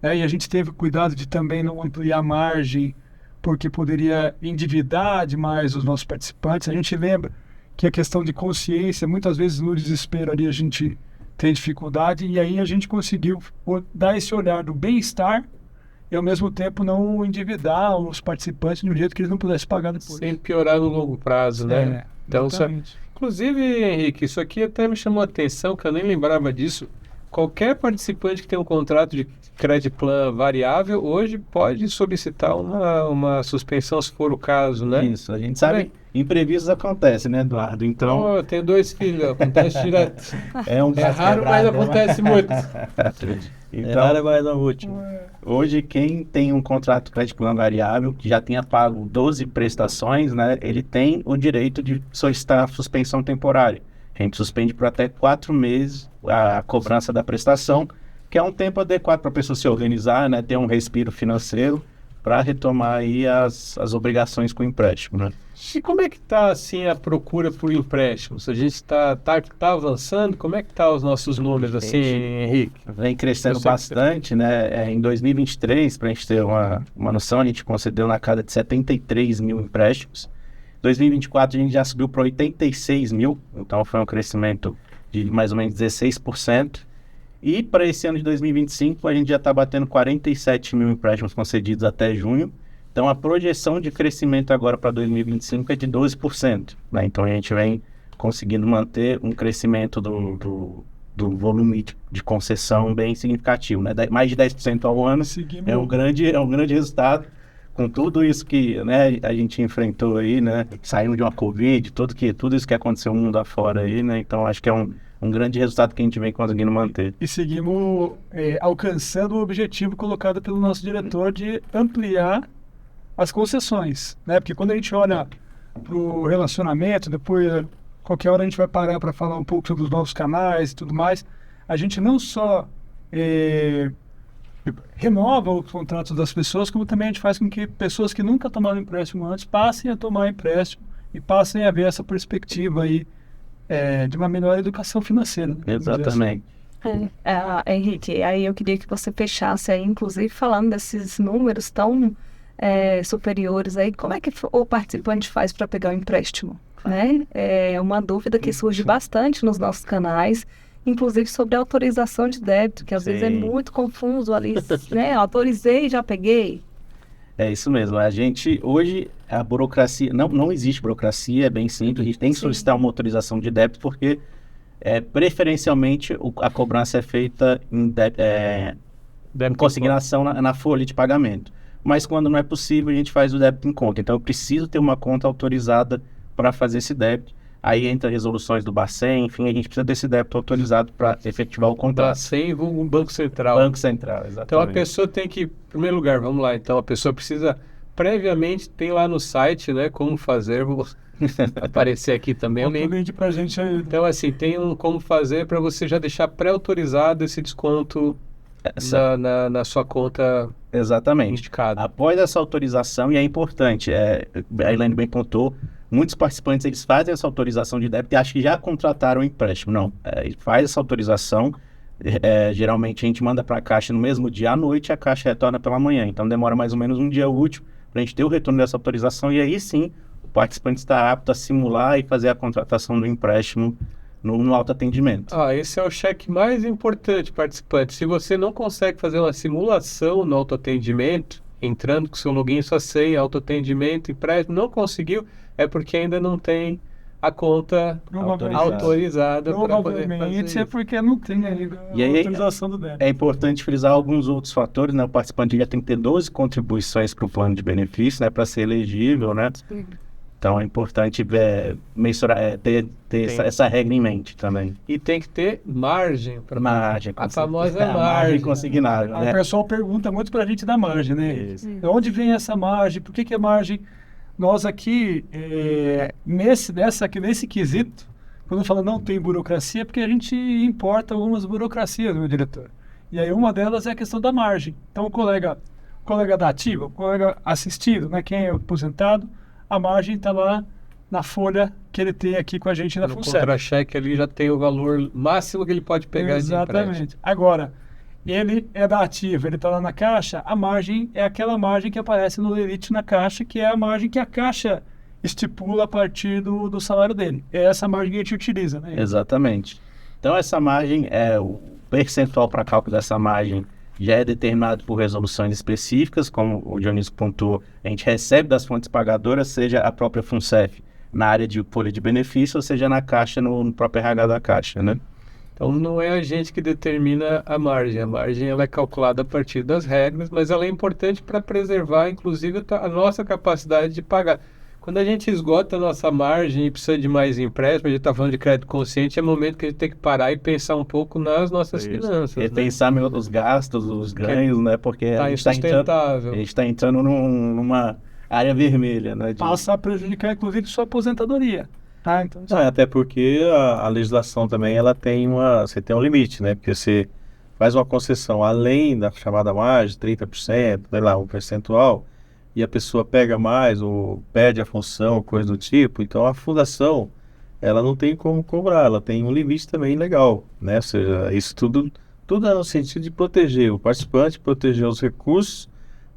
né? E a gente teve cuidado de também não ampliar a margem, porque poderia endividar demais os nossos participantes. A gente lembra que a questão de consciência, muitas vezes no desespero ali a gente tem dificuldade, e aí a gente conseguiu dar esse olhar do bem-estar e ao mesmo tempo não endividar os participantes de um jeito que eles não pudessem pagar depois. Sem piorar no longo prazo, né? Então, inclusive, Henrique, isso aqui até me chamou a atenção, que eu nem lembrava disso. Qualquer participante que tem um contrato de Credit Plan variável, hoje pode solicitar uma suspensão, se for o caso, né? Isso, a gente sabe, imprevistos acontecem, né, Eduardo? Então... Eu tenho 2 filhos, acontece direto. É raro, mas acontece muito. Então, é mais no último. Hoje, quem tem um contrato Credit Plan variável, que já tenha pago 12 prestações, né, ele tem o direito de solicitar suspensão temporária. A gente suspende por até 4 meses a cobrança da prestação, que é um tempo adequado para a pessoa se organizar, né, ter um respiro financeiro para retomar aí as obrigações com o empréstimo, né? E como é que está assim a procura por empréstimos? A gente está avançando? Como é que tá os nossos números assim, Henrique? Vem crescendo bastante, né? Em 2023, para a gente ter uma noção, a gente concedeu na casa de 73 mil empréstimos. Em 2024 a gente já subiu para 86 mil, então foi um crescimento de mais ou menos 16%. E para esse ano de 2025 a gente já está batendo 47 mil empréstimos concedidos até junho. Então a projeção de crescimento agora para 2025 é de 12%, né? Então a gente vem conseguindo manter um crescimento do volume de concessão bem significativo, né? Mais de 10% ao ano. É um grande resultado. Com tudo isso que, né, a gente enfrentou aí, né, saindo de uma Covid, tudo isso que aconteceu no mundo afora aí, né, então acho que é um grande resultado que a gente vem conseguindo manter. E seguimos alcançando o objetivo colocado pelo nosso diretor de ampliar as concessões, né, porque quando a gente olha para o relacionamento, depois qualquer hora a gente vai parar para falar um pouco sobre os novos canais e tudo mais, a gente não só renova os contratos das pessoas, como também a gente faz com que pessoas que nunca tomaram empréstimo antes passem a tomar empréstimo e passem a ver essa perspectiva aí de uma melhor educação financeira. Né? Exatamente. Henrique, aí eu queria que você fechasse aí, inclusive falando desses números tão superiores aí, como é que o participante faz para pegar o empréstimo? Né? É uma dúvida que surge bastante nos nossos canais, inclusive sobre a autorização de débito, que às vezes é muito confuso ali, né? Autorizei, já peguei. É isso mesmo. A gente, hoje, a burocracia, não existe burocracia, é bem simples. A gente tem que solicitar uma autorização de débito porque, preferencialmente, a cobrança é feita em consignação na folha de pagamento. Mas quando não é possível, a gente faz o débito em conta. Então, eu preciso ter uma conta autorizada para fazer esse débito. Aí entra resoluções do Bacen, enfim, a gente precisa desse débito autorizado para efetivar o contrato. Bacen, um Banco Central. Banco Central, exatamente. Então a pessoa tem que, em primeiro lugar, vamos lá, então a pessoa precisa, previamente, tem lá no site, né, como fazer, vou aparecer aqui também o link. Pra gente aí. Então assim, tem um como fazer para você já deixar pré-autorizado esse desconto na sua conta. Exatamente. Indicada. Após essa autorização, e é importante, a Elaine bem contou, muitos participantes eles fazem essa autorização de débito e acham que já contrataram o empréstimo. Não, faz essa autorização, geralmente a gente manda para a Caixa no mesmo dia à noite e a Caixa retorna pela manhã. Então demora mais ou menos um dia útil para a gente ter o retorno dessa autorização e aí sim o participante está apto a simular e fazer a contratação do empréstimo no autoatendimento. Esse é o cheque mais importante, participante. Se você não consegue fazer uma simulação no autoatendimento, entrando com seu login, sua senha, autoatendimento, empréstimo, não conseguiu, é porque ainda não tem a conta autorizada para poder fazer. É porque não tem ainda a autorização do débito. É importante frisar alguns outros fatores, né? O participante já tem que ter 12 contribuições para o plano de benefício, né? Para ser elegível, né? Então é importante mensurar, ter essa regra em mente também. E tem que ter margem para a famosa margem consignável. O pessoal pergunta muito para a gente da margem, né? Isso. De onde vem essa margem? Por que é margem? Nós aqui, nesse quesito, quando fala não tem burocracia, é porque a gente importa algumas burocracias, meu diretor. E aí uma delas é a questão da margem. Então o colega da ativa, o colega assistido, né, quem é aposentado, a margem está lá na folha que ele tem aqui com a gente na FUNCEF. No contra-cheque ali já tem o valor máximo que ele pode pegar. Exatamente. Agora, ele é da ativa, ele está lá na Caixa, a margem é aquela margem que aparece no limite na Caixa, que é a margem que a Caixa estipula a partir do salário dele. É essa margem que a gente utiliza, né? Exatamente. Então essa margem, o percentual para cálculo dessa margem já é determinado por resoluções específicas, como o Dionísio pontuou, a gente recebe das fontes pagadoras, seja a própria FUNCEF na área de folha de benefício, ou seja na Caixa, no próprio RH da Caixa, né? Então não é a gente que determina a margem ela é calculada a partir das regras, mas ela é importante para preservar, inclusive, a nossa capacidade de pagar. Quando a gente esgota a nossa margem e precisa de mais empréstimo, a gente está falando de crédito consciente, é momento que a gente tem que parar e pensar um pouco nas nossas finanças. E pensar nos gastos, os ganhos, né? Porque a gente está entrando numa área vermelha, né? Passa a prejudicar, inclusive, sua aposentadoria. Tá? Então, até porque a legislação também, você tem um limite, né? Porque você faz uma concessão além da chamada margem, 30%, sei lá, um percentual, e a pessoa pega mais ou perde a função, coisa do tipo, então a fundação, ela não tem como cobrar, ela tem um limite também legal, né? Ou seja, isso tudo é no sentido de proteger o participante, proteger os recursos,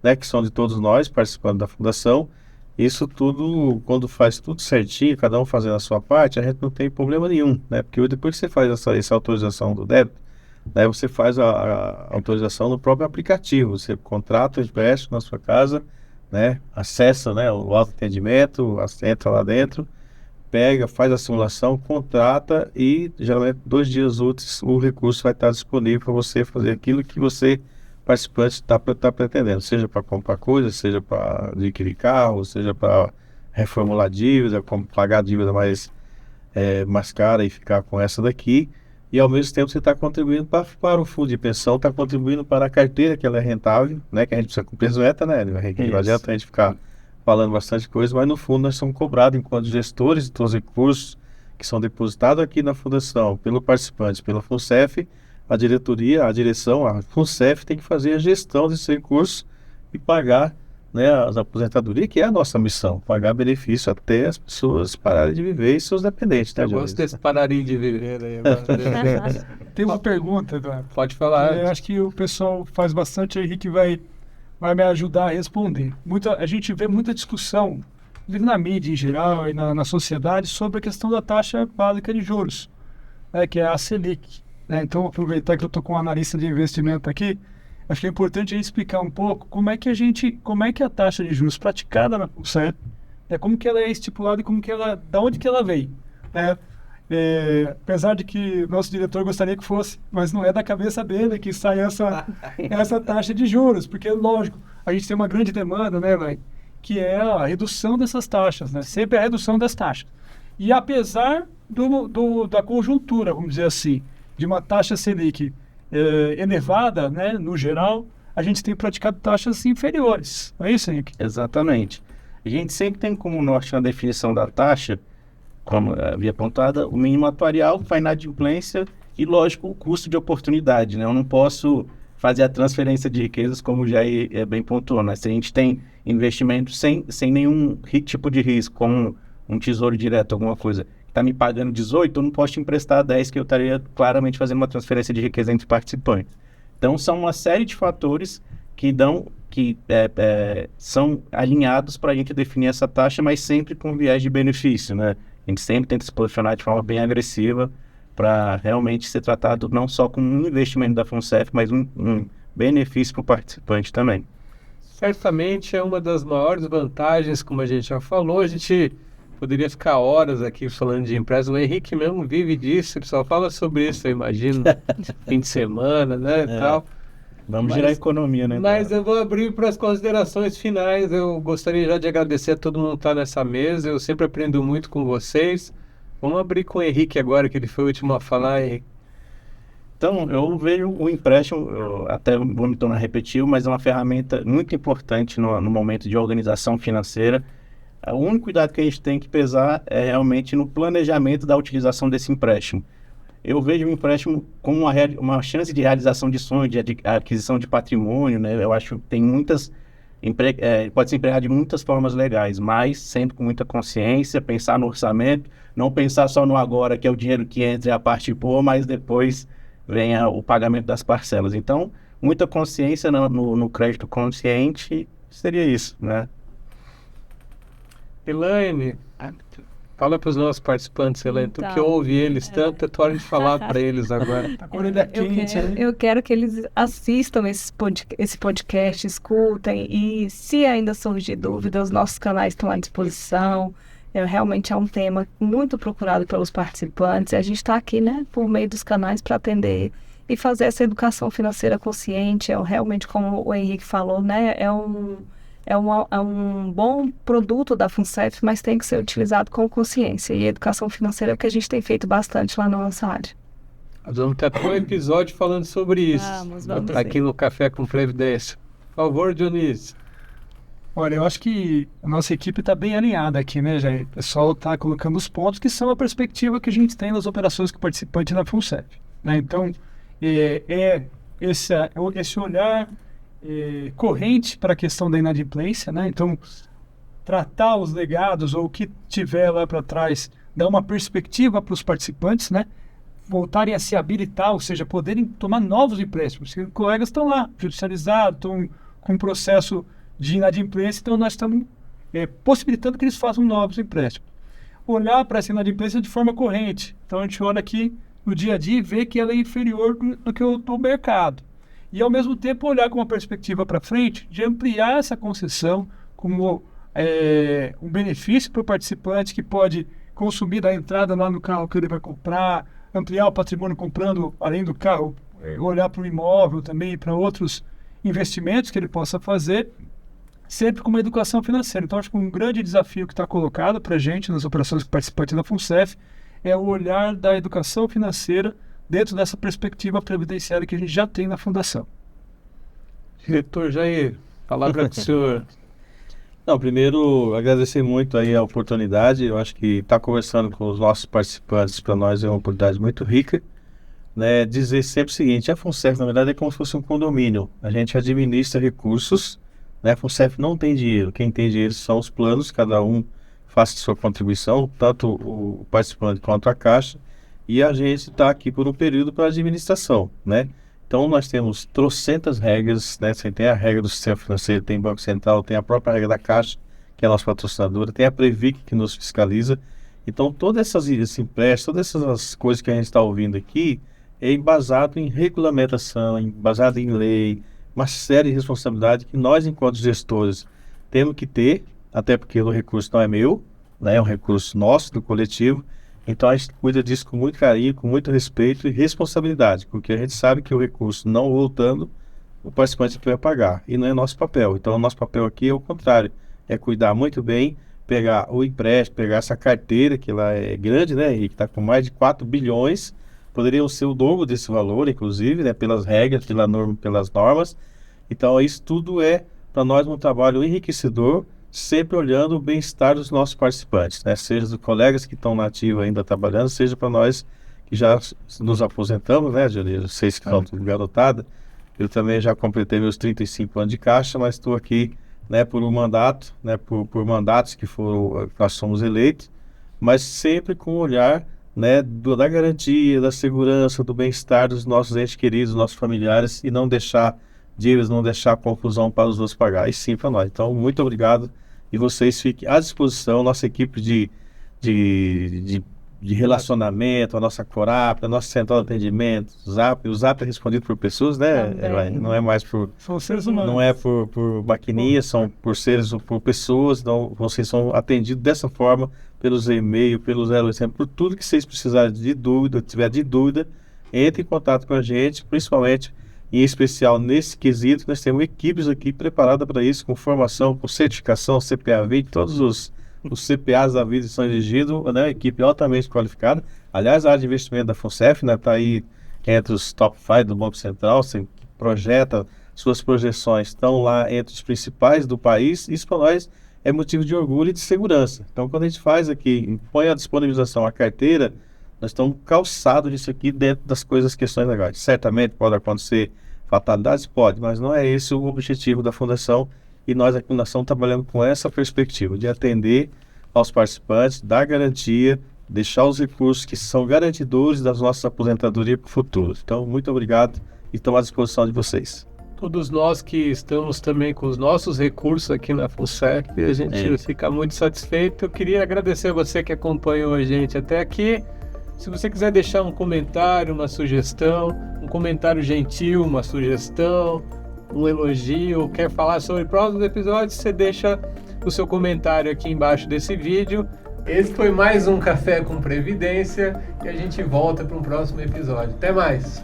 né, que são de todos nós, participando da fundação. Isso tudo, quando faz tudo certinho, cada um fazendo a sua parte, a gente não tem problema nenhum, né? Porque depois que você faz essa autorização do débito, né, você faz a autorização no próprio aplicativo, você contrata o empréstimo na sua casa, né, acessa, né, o autoatendimento, entra lá dentro, pega, faz a simulação, contrata e geralmente 2 dias úteis o recurso vai estar disponível para você fazer aquilo que você, participante, está pretendendo, seja para comprar coisas, seja para adquirir carro, seja para reformular dívida, pagar a dívida mais cara e ficar com essa daqui. E ao mesmo tempo você está contribuindo para o fundo de pensão, está contribuindo para a carteira, que ela é rentável, né? Que a gente precisa cumprir as metas, né? Não adianta a gente ficar falando bastante coisa, mas no fundo nós somos cobrados enquanto gestores de todos os recursos que são depositados aqui na fundação, pelo participante, pela FUNCEF, a diretoria, a direção, a FUNCEF tem que fazer a gestão desses recursos e pagar né, as aposentadorias, que é a nossa missão, pagar benefício até as pessoas pararem de viver e seus dependentes. Né, Eu gosto desse pararinho de viver aí agora. Tem uma pergunta, Eduardo. Pode falar. Eu acho que o pessoal faz bastante, aí que vai me ajudar a responder. A gente vê muita discussão, inclusive na mídia em geral e na sociedade, sobre a questão da taxa básica de juros, né, que é a Selic. Né? Então, aproveitar que eu estou com um analista de investimento aqui, acho que é importante a gente explicar um pouco como é que a taxa de juros praticada na FUNCEF, como que ela é estipulada e da onde que ela veio. Né? Apesar de que nosso diretor gostaria que fosse, mas não é da cabeça dele que sai essa taxa de juros, porque, lógico, a gente tem uma grande demanda, né, Elaine, que é a redução dessas taxas, né? Sempre a redução das taxas. E apesar da conjuntura, vamos dizer assim, de uma taxa Selic elevada, né, no geral, a gente tem praticado taxas inferiores. Não é isso, Henrique? Exatamente. A gente sempre tem como norte na definição da taxa, como havia apontado, o mínimo atuarial, a inadimplência e, lógico, o custo de oportunidade. Né? Eu não posso fazer a transferência de riquezas, como já é bem pontuou. Né? Se a gente tem investimento sem nenhum tipo de risco, como um tesouro direto, alguma coisa, está me pagando 18, eu não posso te emprestar 10, que eu estaria claramente fazendo uma transferência de riqueza entre participantes. Então, são uma série de fatores que são alinhados para a gente definir essa taxa, mas sempre com viés de benefício, né? A gente sempre tenta se posicionar de forma bem agressiva para realmente ser tratado não só como um investimento da FUNCEF, mas um benefício para o participante também. Certamente é uma das maiores vantagens, como a gente já falou. A gente poderia ficar horas aqui falando de empréstimo. O Henrique mesmo vive disso, ele só fala sobre isso, eu imagino, fim de semana, né, tal. Vamos girar a economia, né? Mas eu vou abrir para as considerações finais. Eu gostaria já de agradecer a todo mundo que está nessa mesa. Eu sempre aprendo muito com vocês. Vamos abrir com o Henrique agora, que ele foi o último a falar, Henrique. Então, eu vejo o empréstimo, eu até vou me tornar repetitivo, mas é uma ferramenta muito importante no momento de organização financeira. O único cuidado que a gente tem que pesar é realmente no planejamento da utilização desse empréstimo. Eu vejo o empréstimo como uma chance de realização de sonho, de aquisição de patrimônio, né? Eu acho que tem pode ser empregado de muitas formas legais, mas sempre com muita consciência, pensar no orçamento, não pensar só no agora, que é o dinheiro que entra e a parte boa, mas depois venha o pagamento das parcelas. Então, muita consciência no crédito consciente seria isso, né? Elaine, fala para os nossos participantes, Elaine, tu que ouve eles tanto, é tua hora de falar para eles agora. Tá com a orelha quente, hein? Eu quero que eles assistam esse podcast, escutem, e se ainda surgir dúvida, os nossos canais estão à disposição. Realmente é um tema muito procurado pelos participantes, e a gente está aqui, né, por meio dos canais para atender e fazer essa educação financeira consciente. Realmente, como o Henrique falou, né, é um bom produto da FUNCEF, mas tem que ser utilizado com consciência. E a educação financeira é o que a gente tem feito bastante lá na nossa área. Nós vamos ter um episódio falando sobre isso. Vamos aqui no Café com Previdência. Por favor, Dionísio. Olha, eu acho que a nossa equipe está bem alinhada aqui, né, Jair? O pessoal está colocando os pontos que são a perspectiva que a gente tem nas operações que participante na FUNCEF. Né? Então, esse olhar corrente para a questão da inadimplência, né? Então, tratar os legados ou o que tiver lá para trás, dar uma perspectiva para os participantes, né? Voltarem a se habilitar, ou seja, poderem tomar novos empréstimos. Os colegas estão lá, judicializados, estão com um processo de inadimplência, então nós estamos possibilitando que eles façam novos empréstimos. Olhar para essa inadimplência de forma corrente. Então, a gente olha aqui no dia a dia e vê que ela é inferior do que o mercado. E, ao mesmo tempo, olhar com uma perspectiva para frente de ampliar essa concessão como um benefício para o participante que pode consumir da entrada lá no carro que ele vai comprar, ampliar o patrimônio comprando, além do carro, olhar para o imóvel também e para outros investimentos que ele possa fazer, sempre com uma educação financeira. Então, acho que um grande desafio que está colocado para a gente nas operações participantes da FUNCEF é o olhar da educação financeira dentro dessa perspectiva previdenciária que a gente já tem na Fundação. Diretor Jair, palavra do senhor. Não, primeiro, agradecer muito aí a oportunidade. Eu acho que estar conversando com os nossos participantes para nós é uma oportunidade muito rica. Né? Dizer sempre o seguinte, a FUNCEF, na verdade, é como se fosse um condomínio. A gente administra recursos, né? A FUNCEF não tem dinheiro, quem tem dinheiro são os planos, cada um faça sua contribuição, tanto o participante quanto a Caixa, e a gente está aqui por um período para administração, né? Então nós temos trocentas regras, né? Você tem a regra do sistema financeiro, tem Banco Central, tem a própria regra da Caixa, que é a nossa patrocinadora, tem a Previc que nos fiscaliza. Então todas esses empréstimos, todas essas coisas que a gente está ouvindo aqui, é embasado em regulamentação, embasado em lei, uma série de responsabilidades que nós, enquanto gestores, temos que ter, até porque o recurso não é meu, né? É um recurso nosso, do coletivo. Então a gente cuida disso com muito carinho, com muito respeito e responsabilidade, porque a gente sabe que o recurso não voltando, o participante vai pagar, e não é nosso papel. Então o nosso papel aqui é o contrário, é cuidar muito bem, pegar o empréstimo, pegar essa carteira, que ela é grande, né, e que está com mais de 4 bilhões, poderiam ser o dobro desse valor, inclusive, né, pelas regras, pelas normas. Então isso tudo é, para nós, um trabalho enriquecedor, sempre olhando o bem-estar dos nossos participantes, né? Seja dos colegas que estão na ativa ainda trabalhando, seja para nós que já nos aposentamos, né, Janir? Vocês que estão tudo garotada. Eu também já completei meus 35 anos de Caixa, mas estou aqui, né, por um mandato, né, por mandatos que nós somos eleitos, mas sempre com o olhar, né, da garantia, da segurança, do bem-estar dos nossos entes queridos, dos nossos familiares, e não deixar dívidas, não deixar confusão para os outros pagar, e sim para nós. Então, muito obrigado. E vocês fiquem à disposição, nossa equipe de relacionamento, a nossa Corap, a nossa central de atendimento, o Zap é respondido por pessoas, né? Não é mais por... São seres humanos. Não é por maquininhas, são por pessoas, então vocês são atendidos dessa forma, pelos e-mails, pelos 0800, por tudo que vocês precisarem de dúvida, tiver de dúvida, entre em contato com a gente, principalmente... Em especial nesse quesito, nós temos equipes aqui preparadas para isso, com formação, com certificação, CPA 20, todos os CPAs da vida são exigidos, né? Equipe altamente qualificada. Aliás, a área de investimento da FUNCEF está aí entre os top 5 do Banco Central, você projeta, suas projeções estão lá entre os principais do país. Isso para nós é motivo de orgulho e de segurança. Então, quando a gente faz aqui, põe à disponibilização a carteira, nós estamos calçados nisso aqui dentro das questões legais. Certamente pode acontecer fatalidades? Pode, mas não é esse o objetivo da Fundação, e nós aqui na Fundação trabalhamos com essa perspectiva de atender aos participantes, dar garantia, deixar os recursos que são garantidores das nossas aposentadorias para o futuro. Então, muito obrigado e estamos à disposição de vocês. Todos nós que estamos também com os nossos recursos aqui na FUNCEF, a gente fica muito satisfeito. Eu queria agradecer a você que acompanhou a gente até aqui. Se você quiser deixar um comentário, uma sugestão, um comentário gentil, uma sugestão, um elogio, quer falar sobre próximos episódios, você deixa o seu comentário aqui embaixo desse vídeo. Esse foi mais um Café com Previdência e a gente volta para um próximo episódio. Até mais!